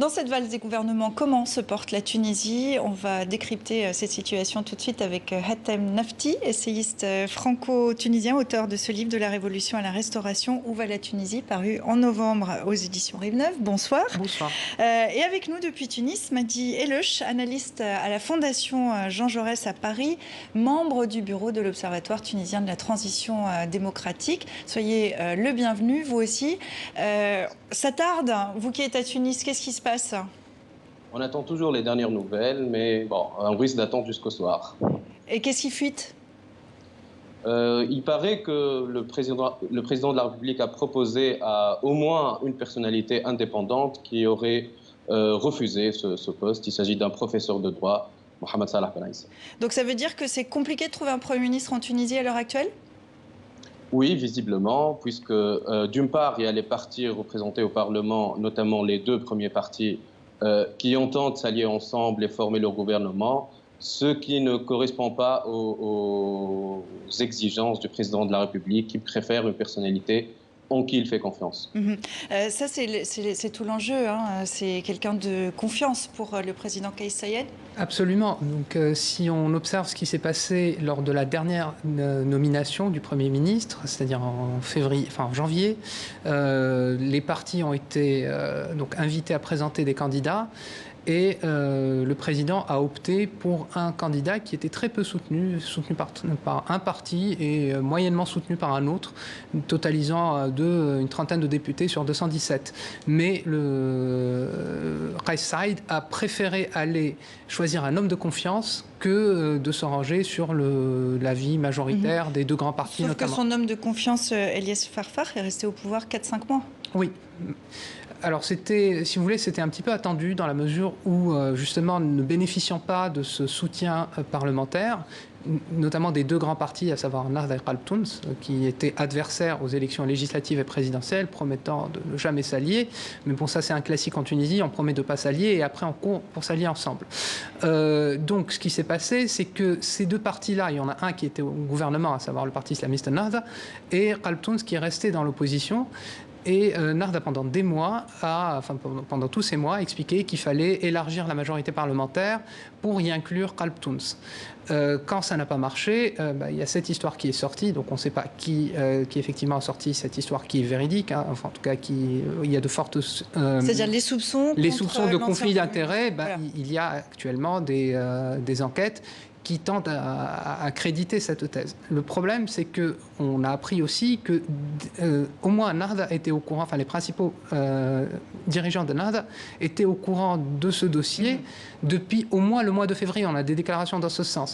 Dans cette valse des gouvernements, comment se porte la Tunisie? On va décrypter cette situation tout de suite avec Hatem Nafti, essayiste franco-tunisien, auteur de ce livre de la Révolution à la Restauration, Où va la Tunisie, paru en novembre aux éditions Rive Neuve. Bonsoir. Bonsoir. Et avec nous depuis Tunis, Madi Eleuch, analyste à la Fondation Jean Jaurès à Paris, membre du bureau de l'Observatoire tunisien de la transition démocratique. Soyez le bienvenu, vous aussi. Ça tarde, vous qui êtes à Tunis, qu'est-ce qui se passe? On attend toujours les dernières nouvelles, mais bon, on risque d'attendre jusqu'au soir. Et qu'est-ce qui fuite? Il paraît que le président de la République a proposé à au moins une personnalité indépendante qui aurait refusé ce poste. Il s'agit d'un professeur de droit, Mohamed Salah Benaïs. Donc ça veut dire que c'est compliqué de trouver un Premier ministre en Tunisie à l'heure actuelle? Oui, visiblement, puisque d'une part, il y a les partis représentés au Parlement, notamment les deux premiers partis, qui entendent s'allier ensemble et former leur gouvernement, ce qui ne correspond pas aux exigences du président de la République, qui préfère une personnalité en qui il fait confiance. Ça, c'est tout l'enjeu. Hein. C'est quelqu'un de confiance pour le président Kais Saied? Absolument. Donc, si on observe ce qui s'est passé lors de la dernière nomination du Premier ministre, c'est-à-dire en janvier, les partis ont été donc invités à présenter des candidats. Et le président a opté pour un candidat qui était très peu soutenu par un parti et moyennement soutenu par un autre, totalisant une trentaine de députés sur 217. Mais Kais Saied a préféré aller choisir un homme de confiance que de se ranger sur l'avis majoritaire des deux grands partis. Sauf notamment. Que son homme de confiance, Elias Farfar, est resté au pouvoir 4-5 mois. Oui. Alors, si vous voulez, c'était un petit peu attendu dans la mesure où, justement, ne bénéficiant pas de ce soutien parlementaire, notamment des deux grands partis, à savoir Ennahda et Qalb Tounes, qui étaient adversaires aux élections législatives et présidentielles, promettant de ne jamais s'allier. Mais bon, ça c'est un classique en Tunisie, on promet de ne pas s'allier et après on court pour s'allier ensemble. Donc ce qui s'est passé, c'est que ces deux partis-là, il y en a un qui était au gouvernement, à savoir le parti islamiste Ennahda, et Qalb Tounes qui est resté dans l'opposition. Et Ennahda, pendant des mois, pendant tous ces mois, a expliqué qu'il fallait élargir la majorité parlementaire pour y inclure Qalb Tounes. Quand ça n'a pas marché, il y a cette histoire qui est sortie, donc on ne sait pas qui effectivement a sorti cette histoire qui est véridique, hein, enfin en tout cas il y a de fortes... C'est-à-dire les soupçons de conflit d'intérêts, voilà. Il y a actuellement des enquêtes qui tentent à accréditer cette thèse. Le problème, c'est qu'on a appris aussi que au moins Ennahda était au courant, enfin les principaux dirigeants d'Ennahda étaient au courant de ce dossier depuis au moins le mois de février. On a des déclarations dans ce sens.